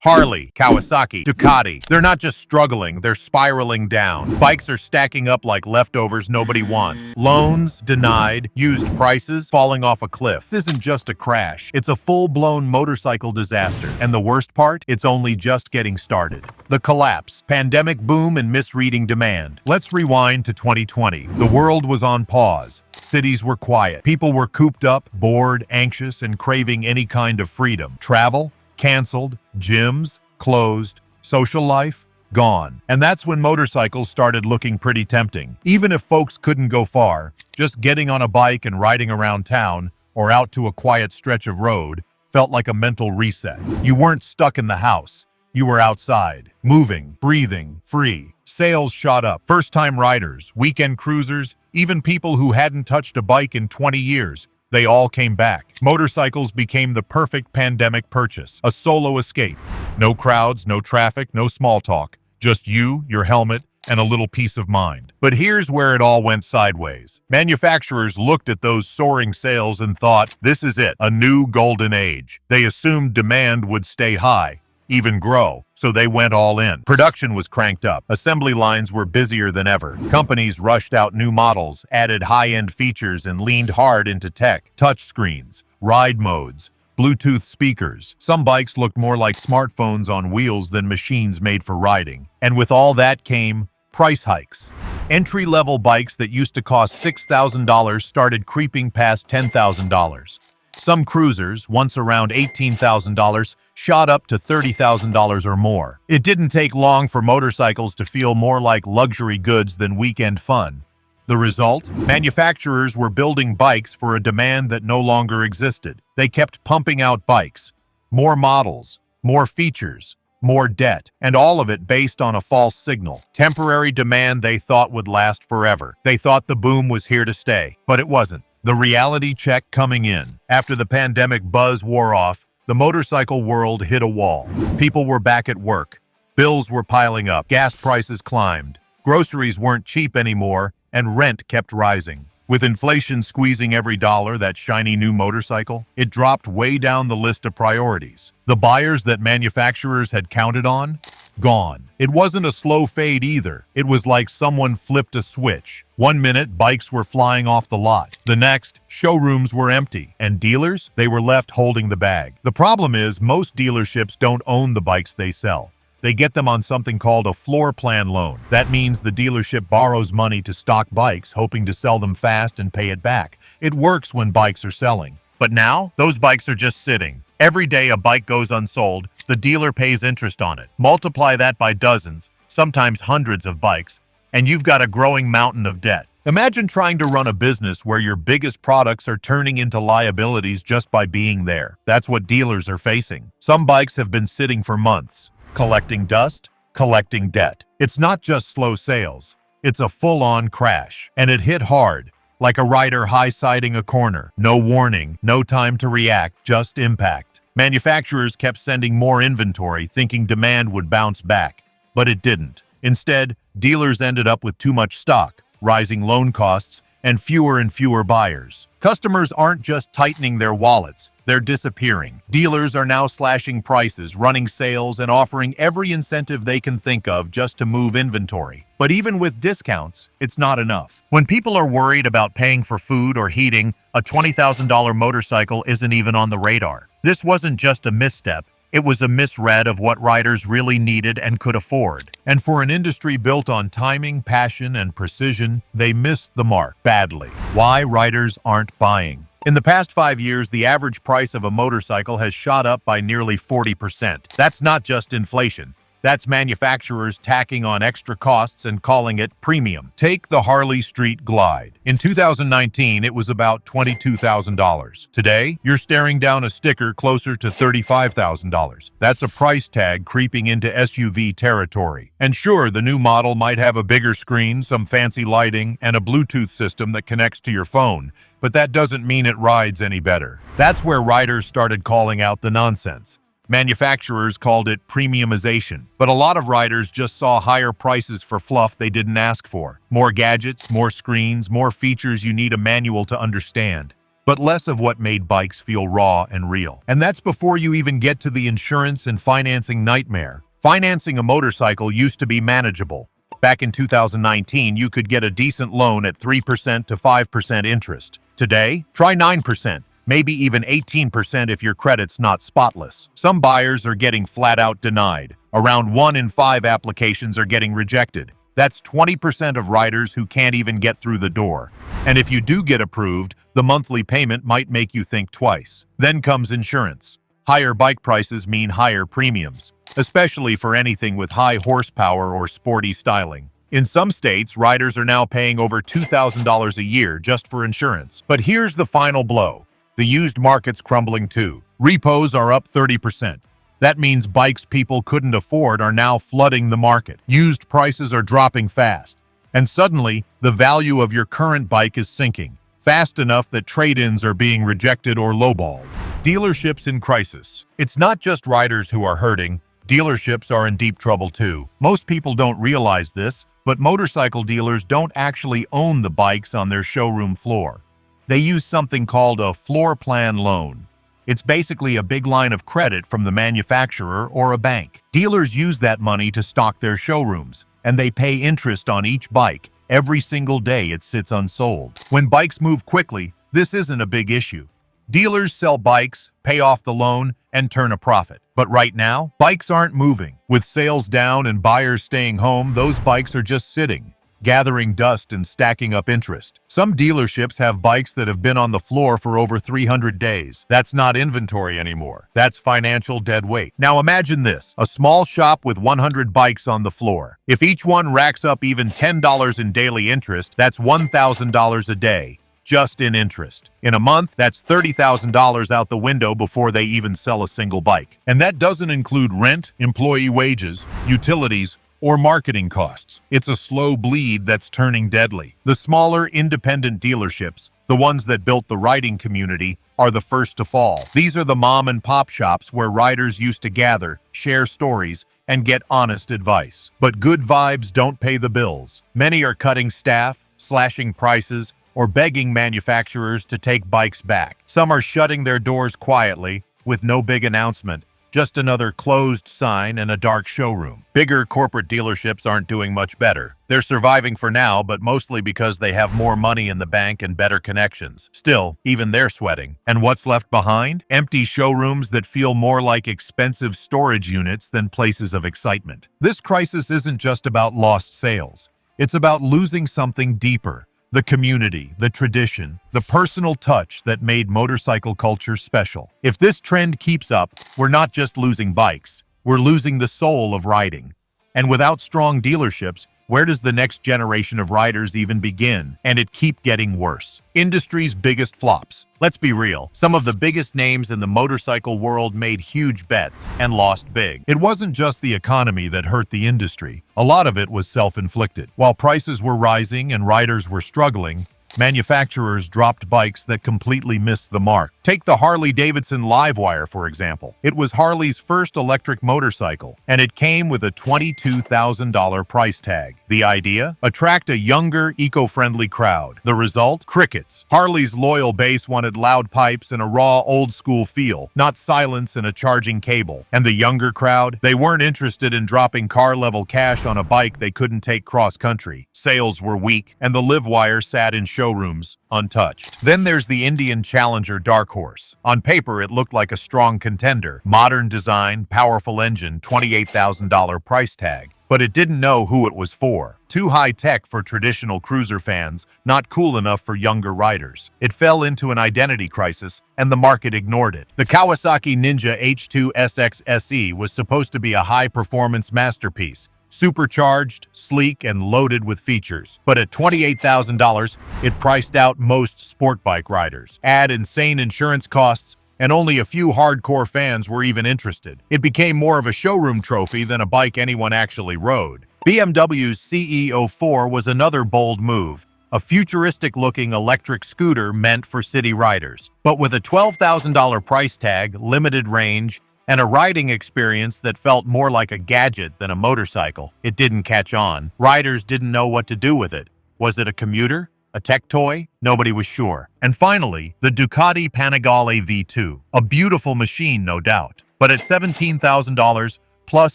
Harley, Kawasaki, Ducati. They're not just struggling, they're spiraling down. Bikes are stacking up like leftovers nobody wants. Loans denied, used prices falling off a cliff. This isn't just a crash, it's a full-blown motorcycle disaster. And the worst part? It's only just getting started. The collapse, pandemic boom, and misreading demand. Let's rewind to 2020. The world was on pause. Cities were quiet. People were cooped up, bored, anxious, and craving any kind of freedom. Travel? Canceled, gyms closed, social life gone. And that's when motorcycles started looking pretty tempting. Even if folks couldn't go far, just getting on a bike and riding around town or out to a quiet stretch of road felt like a mental reset. You weren't stuck in the house. You were outside, moving, breathing, free. Sales shot up. First-time riders, weekend cruisers, even people who hadn't touched a bike in 20 years. They all came back. Motorcycles became the perfect pandemic purchase, a solo escape. No crowds, no traffic, no small talk. Just you, your helmet, and a little peace of mind. But here's where it all went sideways. Manufacturers looked at those soaring sales and thought, this is it, a new golden age. They assumed demand would stay high, even grow, so they went all in. Production was cranked up. Assembly lines were busier than ever. Companies rushed out new models, added high-end features, and leaned hard into tech. Touchscreens, ride modes, Bluetooth speakers. Some bikes looked more like smartphones on wheels than machines made for riding. And with all that came price hikes. Entry-level bikes that used to cost $6,000 started creeping past $10,000. Some cruisers, once around $18,000, shot up to $30,000 or more. It didn't take long for motorcycles to feel more like luxury goods than weekend fun. The result? Manufacturers were building bikes for a demand that no longer existed. They kept pumping out bikes. More models, more features, more debt, and all of it based on a false signal. Temporary demand they thought would last forever. They thought the boom was here to stay, but it wasn't. The reality check coming in. After the pandemic buzz wore off, the motorcycle world hit a wall. People were back at work. Bills were piling up. Gas prices climbed. Groceries weren't cheap anymore, and rent kept rising. With inflation squeezing every dollar, that shiny new motorcycle, it dropped way down the list of priorities. The buyers that manufacturers had counted on? Gone. It wasn't a slow fade either. It was like someone flipped a switch. One minute, bikes were flying off the lot. The next, showrooms were empty. And dealers? They were left holding the bag. The problem is, most dealerships don't own the bikes they sell. They get them on something called a floor plan loan. That means the dealership borrows money to stock bikes, hoping to sell them fast and pay it back. It works when bikes are selling. But now, those bikes are just sitting. Every day a bike goes unsold, the dealer pays interest on it. Multiply that by dozens, sometimes hundreds of bikes, and you've got a growing mountain of debt. Imagine trying to run a business where your biggest products are turning into liabilities just by being there. That's what dealers are facing. Some bikes have been sitting for months, collecting dust, collecting debt. It's not just slow sales, it's a full-on crash. And it hit hard, like a rider high-siding a corner. No warning, no time to react, just impact. Manufacturers kept sending more inventory, thinking demand would bounce back, but it didn't. Instead, dealers ended up with too much stock, rising loan costs, and fewer buyers. Customers aren't just tightening their wallets, they're disappearing. Dealers are now slashing prices, running sales, and offering every incentive they can think of just to move inventory. But even with discounts, it's not enough. When people are worried about paying for food or heating, a $20,000 motorcycle isn't even on the radar. This wasn't just a misstep, it was a misread of what riders really needed and could afford. And for an industry built on timing, passion, and precision, they missed the mark badly. Why riders aren't buying? In the past 5 years, the average price of a motorcycle has shot up by nearly 40%. That's not just inflation. That's manufacturers tacking on extra costs and calling it premium. Take the Harley Street Glide. In 2019, it was about $22,000. Today, you're staring down a sticker closer to $35,000. That's a price tag creeping into SUV territory. And sure, the new model might have a bigger screen, some fancy lighting, and a Bluetooth system that connects to your phone, but that doesn't mean it rides any better. That's where riders started calling out the nonsense. Manufacturers called it premiumization, but a lot of riders just saw higher prices for fluff they didn't ask for. More gadgets, more screens, more features you need a manual to understand. but less of what made bikes feel raw and real. And that's before you even get to the insurance and financing nightmare. Financing a motorcycle used to be manageable. Back in 2019, you could get a decent loan at 3% to 5% interest. Today, try 9%. Maybe even 18% if your credit's not spotless. Some buyers are getting flat-out denied. Around 1 in 5 applications are getting rejected. That's 20% of riders who can't even get through the door. And if you do get approved, the monthly payment might make you think twice. Then comes insurance. Higher bike prices mean higher premiums, especially for anything with high horsepower or sporty styling. In some states, riders are now paying over $2,000 a year just for insurance. But here's the final blow. The used market's crumbling too. Repos are up 30%. That means bikes people couldn't afford are now flooding the market. Used prices are dropping fast. And suddenly, the value of your current bike is sinking, fast enough that trade-ins are being rejected or lowballed. Dealerships in crisis. It's not just riders who are hurting. Dealerships are in deep trouble too. Most people don't realize this, but motorcycle dealers don't actually own the bikes on their showroom floor. They use something called a floor plan loan. It's basically a big line of credit from the manufacturer or a bank. Dealers use that money to stock their showrooms, and they pay interest on each bike every single day it sits unsold. When bikes move quickly, this isn't a big issue. Dealers sell bikes, pay off the loan, and turn a profit. But right now, bikes aren't moving. With sales down and buyers staying home, those bikes are just sitting, gathering dust and stacking up interest. Some dealerships have bikes that have been on the floor for over 300 days. That's not inventory anymore. That's financial dead weight. Now imagine this, a small shop with 100 bikes on the floor. If each one racks up even $10 in daily interest, that's $1,000 a day, just in interest. In a month, that's $30,000 out the window before they even sell a single bike. And that doesn't include rent, employee wages, utilities, or marketing costs. It's a slow bleed that's turning deadly. The smaller, independent dealerships, the ones that built the riding community, are the first to fall. These are the mom and pop shops where riders used to gather, share stories, and get honest advice. But good vibes don't pay the bills. Many are cutting staff, slashing prices, or begging manufacturers to take bikes back. Some are shutting their doors quietly, with no big announcement, just another closed sign and a dark showroom. Bigger corporate dealerships aren't doing much better. They're surviving for now, but mostly because they have more money in the bank and better connections. Still, even they're sweating. And what's left behind? Empty showrooms that feel more like expensive storage units than places of excitement. This crisis isn't just about lost sales. It's about losing something deeper. The community, the tradition, the personal touch that made motorcycle culture special. If this trend keeps up, we're not just losing bikes, we're losing the soul of riding. And without strong dealerships, where does the next generation of riders even begin? And it keep getting worse. Industry's biggest flops. Let's be real, some of the biggest names in the motorcycle world made huge bets and lost big. It wasn't just the economy that hurt the industry. A lot of it was self-inflicted. While prices were rising and riders were struggling, manufacturers dropped bikes that completely missed the mark. Take the Harley Livewire, for example. It was Harley's first electric motorcycle, and it came with a $22,000 price tag. The idea? Attract a younger, eco-friendly crowd. The result? Crickets. Harley's loyal base wanted loud pipes and a raw, old-school feel, not silence and a charging cable. And the younger crowd? They weren't interested in dropping car-level cash on a bike they couldn't take cross-country. Sales were weak, and the Livewire sat in showrooms, untouched. Then there's the Indian challenger Darkhorse. On paper, it looked like a strong contender. Modern design, powerful engine, $28,000 price tag. But it didn't know who it was for. Too high-tech for traditional cruiser fans, not cool enough for younger riders. It fell into an identity crisis, and the market ignored it. The Kawasaki Ninja H2S SE was supposed to be a high-performance masterpiece, supercharged, sleek, and loaded with features. But at $28,000, it priced out most sport bike riders. Add insane insurance costs, and only a few hardcore fans were even interested. It became more of a showroom trophy than a bike anyone actually rode. BMW's CE04 was another bold move, a futuristic-looking electric scooter meant for city riders. But with a $12,000 price tag, limited range, and a riding experience that felt more like a gadget than a motorcycle, it didn't catch on. Riders didn't know what to do with it. Was it a commuter? A tech toy? Nobody was sure. And finally, the Ducati Panigale V2. A beautiful machine, no doubt. But at $17,000 plus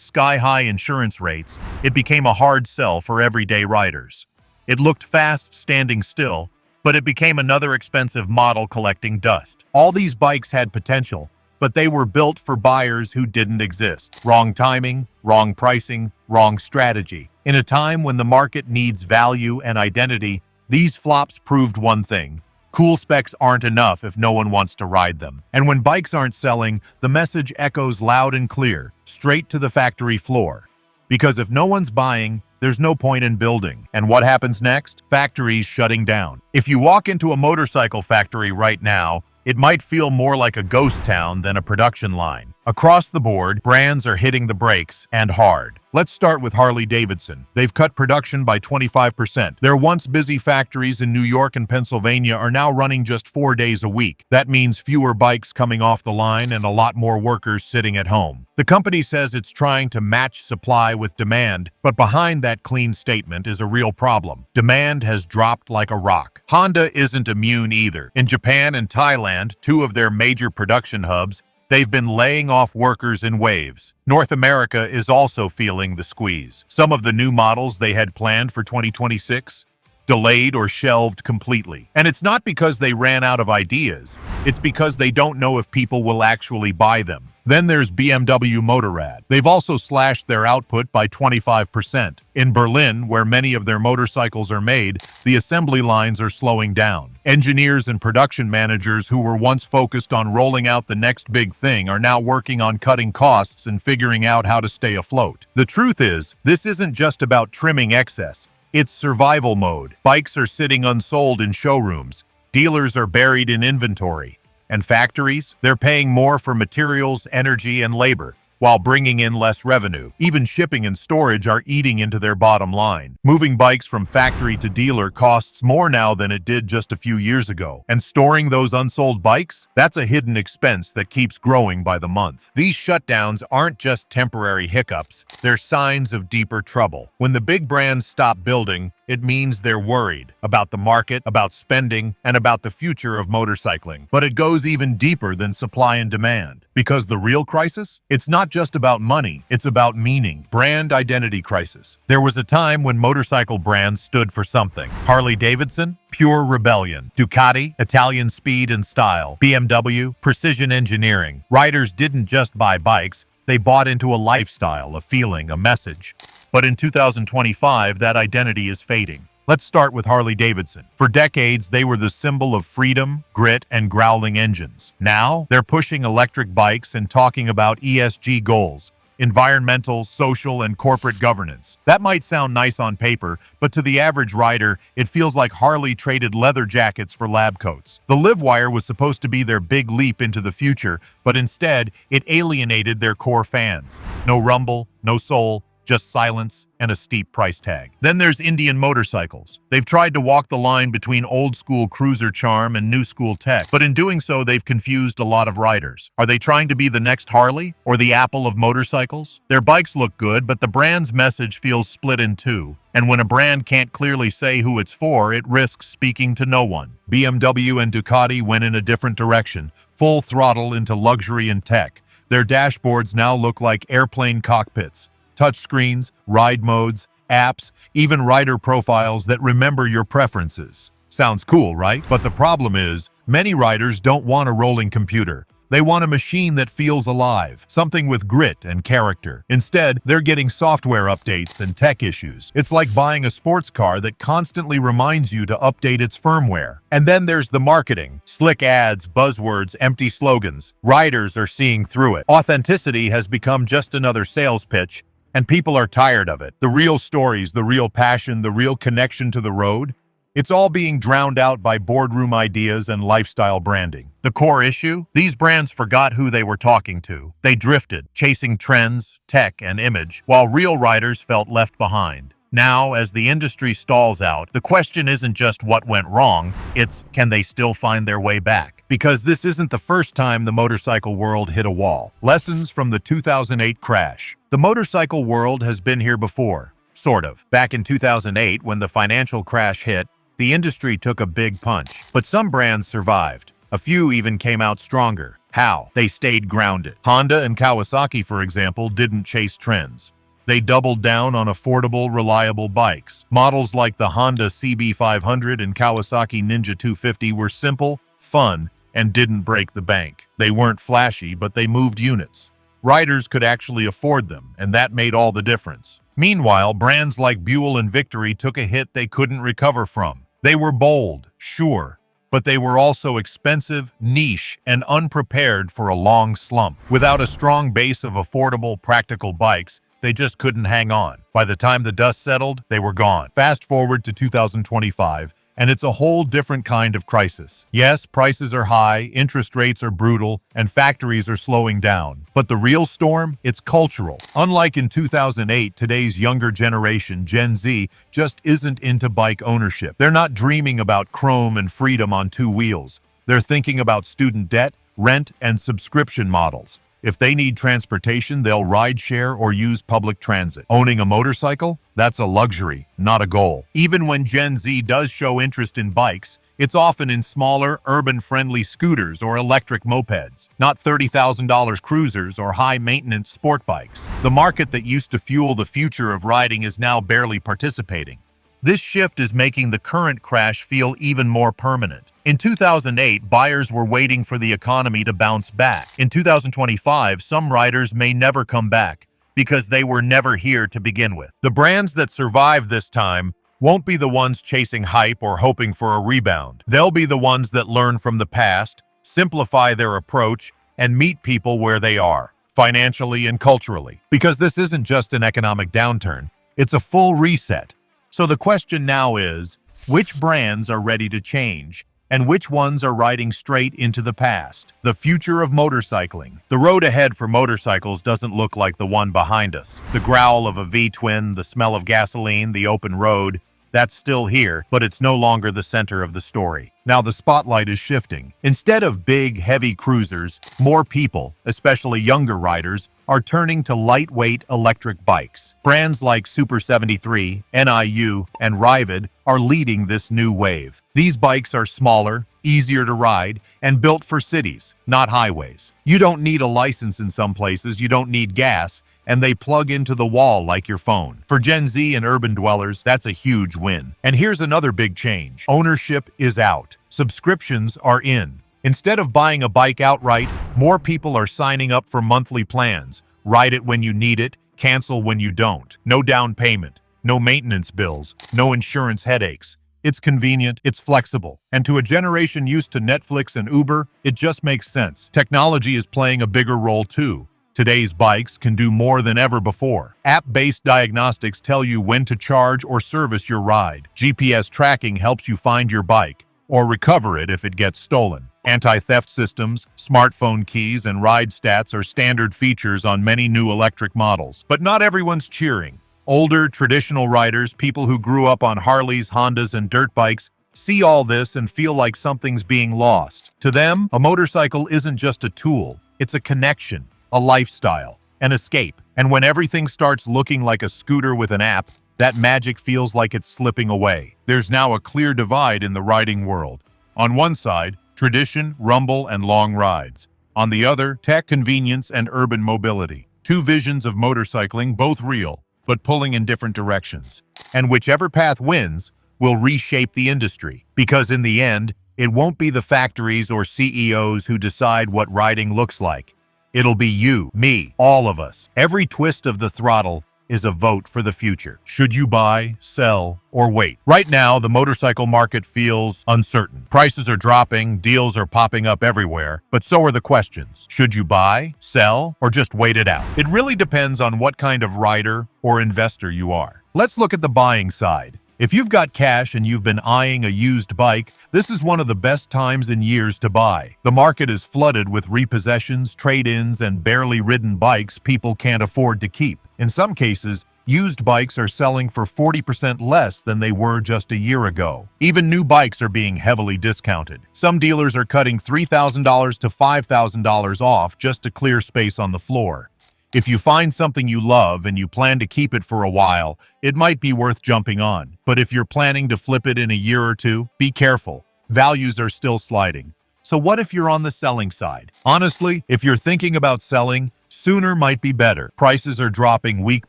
sky-high insurance rates, it became a hard sell for everyday riders. It looked fast standing still, but it became another expensive model collecting dust. All these bikes had potential, but they were built for buyers who didn't exist. Wrong timing, wrong pricing, wrong strategy. In a time when the market needs value and identity, these flops proved one thing. Cool specs aren't enough if no one wants to ride them. And when bikes aren't selling, the message echoes loud and clear, straight to the factory floor. Because if no one's buying, there's no point in building. And what happens next? Factories shutting down. If you walk into a motorcycle factory right now, it might feel more like a ghost town than a production line. Across the board, brands are hitting the brakes, and hard. Let's start with Harley Davidson. They've cut production by 25%. Their once busy factories in New York and Pennsylvania are now running just 4 days a week. That means fewer bikes coming off the line and a lot more workers sitting at home. The company says it's trying to match supply with demand, but behind that clean statement is a real problem. Demand has dropped like a rock. Honda isn't immune either. In Japan and Thailand, two of their major production hubs, they've been laying off workers in waves. North America is also feeling the squeeze. Some of the new models they had planned for 2026 delayed or shelved completely. And it's not because they ran out of ideas. It's because they don't know if people will actually buy them. Then there's BMW Motorrad. They've also slashed their output by 25%. In Berlin, where many of their motorcycles are made, the assembly lines are slowing down. Engineers and production managers who were once focused on rolling out the next big thing are now working on cutting costs and figuring out how to stay afloat. The truth is, this isn't just about trimming excess. It's survival mode. Bikes are sitting unsold in showrooms. Dealers are buried in inventory. And factories, they're paying more for materials, energy, and labor, while bringing in less revenue. Even shipping and storage are eating into their bottom line. Moving bikes from factory to dealer costs more now than it did just a few years ago. And storing those unsold bikes, that's a hidden expense that keeps growing by the month. These shutdowns aren't just temporary hiccups, they're signs of deeper trouble. When the big brands stop building, it means they're worried about the market, about spending, and about the future of motorcycling. But it goes even deeper than supply and demand. Because the real crisis? It's not just about money, it's about meaning. Brand identity crisis. There was a time when motorcycle brands stood for something. Harley Davidson? Pure rebellion. Ducati? Italian speed and style. BMW? Precision engineering. Riders didn't just buy bikes, they bought into a lifestyle, a feeling, a message. But in 2025, that identity is fading. Let's start with Harley Davidson. For decades, they were the symbol of freedom, grit, and growling engines. Now, they're pushing electric bikes and talking about ESG goals, environmental, social, and corporate governance. That might sound nice on paper, but to the average rider, it feels like Harley traded leather jackets for lab coats. The Livewire was supposed to be their big leap into the future, but instead, it alienated their core fans. No rumble, no soul, just silence and a steep price tag. Then there's Indian motorcycles. They've tried to walk the line between old-school cruiser charm and new-school tech, but in doing so, they've confused a lot of riders. Are they trying to be the next Harley or the Apple of motorcycles? Their bikes look good, but the brand's message feels split in two. And when a brand can't clearly say who it's for, it risks speaking to no one. BMW and Ducati went in a different direction, full throttle into luxury and tech. Their dashboards now look like airplane cockpits. Touchscreens, ride modes, apps, even rider profiles that remember your preferences. Sounds cool, right? But the problem is, many riders don't want a rolling computer. They want a machine that feels alive, something with grit and character. Instead, they're getting software updates and tech issues. It's like buying a sports car that constantly reminds you to update its firmware. And then there's the marketing. Slick ads, buzzwords, empty slogans. Riders are seeing through it. Authenticity has become just another sales pitch, and people are tired of it. The real stories, the real passion, the real connection to the road, it's all being drowned out by boardroom ideas and lifestyle branding. The core issue? These brands forgot who they were talking to. They drifted, chasing trends, tech, and image, while real riders felt left behind. Now, as the industry stalls out, the question isn't just what went wrong, it's can they still find their way back? Because this isn't the first time the motorcycle world hit a wall. Lessons from the 2008 crash. The motorcycle world has been here before, sort of. Back in 2008, when the financial crash hit, The industry took a big punch, but some brands survived. A few even came out stronger. How? They stayed grounded. Honda and Kawasaki, for example, didn't chase trends. They doubled down on affordable, reliable bikes. Models like the Honda CB500 and Kawasaki Ninja 250 were simple, fun, and didn't break the bank. They weren't flashy, but they moved units. Riders could actually afford them, and that made all the difference. Meanwhile, brands like Buell and Victory took a hit they couldn't recover from. They were bold, sure, but they were also expensive, niche, and unprepared for a long slump. Without a strong base of affordable, practical bikes, they just couldn't hang on. By the time the dust settled, they were gone. Fast forward to 2025, and it's a whole different kind of crisis. Yes, prices are high, interest rates are brutal, and factories are slowing down. But the real storm? It's cultural. Unlike in 2008, today's younger generation, Gen Z, just isn't into bike ownership. They're not dreaming about chrome and freedom on two wheels. They're thinking about student debt, rent, and subscription models. If they need transportation, they'll ride share or use public transit. Owning a motorcycle? That's a luxury, not a goal. Even when Gen Z does show interest in bikes, it's often in smaller, urban-friendly scooters or electric mopeds, not $30,000 cruisers or high-maintenance sport bikes. The market that used to fuel the future of riding is now barely participating. This shift is making the current crash feel even more permanent. In 2008, buyers were waiting for the economy to bounce back. In 2025, some riders may never come back because they were never here to begin with. The brands that survive this time won't be the ones chasing hype or hoping for a rebound. They'll be the ones that learn from the past, simplify their approach, and meet people where they are, financially and culturally. Because this isn't just an economic downturn, it's a full reset. So the question now is, which brands are ready to change, and which ones are riding straight into the past? The future of motorcycling. The road ahead for motorcycles doesn't look like the one behind us. The growl of a V-twin, the smell of gasoline, the open road, that's still here, but it's no longer the center of the story. Now the spotlight is shifting. Instead of big, heavy cruisers, more people, especially younger riders, are turning to lightweight electric bikes. Brands like Super 73, NIU, and Rivid are leading this new wave. These bikes are smaller, easier to ride, and built for cities, not highways. You don't need a license in some places, you don't need gas, and they plug into the wall like your phone. For Gen Z and urban dwellers, that's a huge win. And here's another big change. Ownership is out. Subscriptions are in. Instead of buying a bike outright, more people are signing up for monthly plans. Ride it when you need it, cancel when you don't. No down payment, no maintenance bills, no insurance headaches. It's convenient, it's flexible. And to a generation used to Netflix and Uber, it just makes sense. Technology is playing a bigger role too. Today's bikes can do more than ever before. App-based diagnostics tell you when to charge or service your ride. GPS tracking helps you find your bike or recover it if it gets stolen. Anti-theft systems, smartphone keys, and ride stats are standard features on many new electric models. But not everyone's cheering. Older, traditional riders, people who grew up on Harleys, Hondas, and dirt bikes, see all this and feel like something's being lost. To them, a motorcycle isn't just a tool, it's a connection, a lifestyle, an escape. And when everything starts looking like a scooter with an app, that magic feels like it's slipping away. There's now a clear divide in the riding world. On one side, tradition, rumble, and long rides. On the other, tech, convenience, and urban mobility. Two visions of motorcycling, both real, but pulling in different directions. And whichever path wins will reshape the industry. Because in the end, it won't be the factories or CEOs who decide what riding looks like. It'll be you, me, all of us. Every twist of the throttle is a vote for the future. Should you buy, sell, or wait? Right now, the motorcycle market feels uncertain. Prices are dropping, deals are popping up everywhere, but so are the questions. Should you buy, sell, or just wait it out? It really depends on what kind of rider or investor you are. Let's look at the buying side. If you've got cash and you've been eyeing a used bike, this is one of the best times in years to buy. The market is flooded with repossessions, trade-ins, and barely ridden bikes people can't afford to keep. In some cases, used bikes are selling for 40% less than they were just a year ago. Even new bikes are being heavily discounted. Some dealers are cutting $3,000 to $5,000 off just to clear space on the floor. If you find something you love and you plan to keep it for a while, it might be worth jumping on. But if you're planning to flip it in a year or two, be careful. Values are still sliding. So what if you're on the selling side? Honestly, if you're thinking about selling, sooner might be better. Prices are dropping week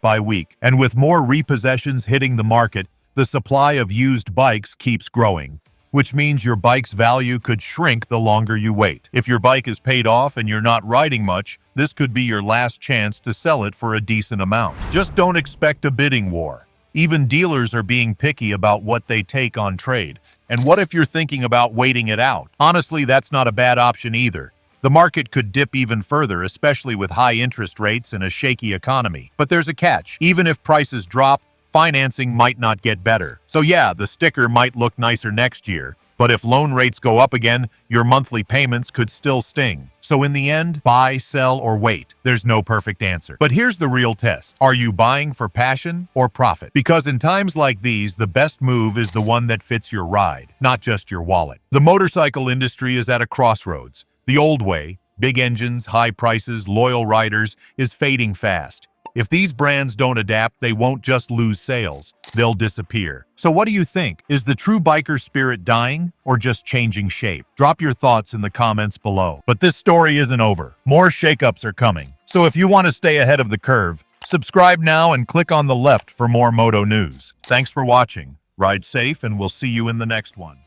by week, and with more repossessions hitting the market, the supply of used bikes keeps growing, which means your bike's value could shrink the longer you wait. If your bike is paid off and you're not riding much, this could be your last chance to sell it for a decent amount. Just don't expect a bidding war. Even dealers are being picky about what they take on trade. And what if you're thinking about waiting it out? Honestly, that's not a bad option either. The market could dip even further, especially with high interest rates and a shaky economy. But there's a catch. Even if prices drop, financing might not get better. So yeah, the sticker might look nicer next year. But if loan rates go up again, your monthly payments could still sting. So in the end, buy, sell, or wait. There's no perfect answer. But here's the real test. Are you buying for passion or profit? Because in times like these, the best move is the one that fits your ride, not just your wallet. The motorcycle industry is at a crossroads. The old way, big engines, high prices, loyal riders, is fading fast. If these brands don't adapt, they won't just lose sales, they'll disappear. So what do you think? Is the true biker spirit dying or just changing shape? Drop your thoughts in the comments below. But this story isn't over. More shakeups are coming. So if you want to stay ahead of the curve, subscribe now and click on the left for more moto news. Thanks for watching. Ride safe and we'll see you in the next one.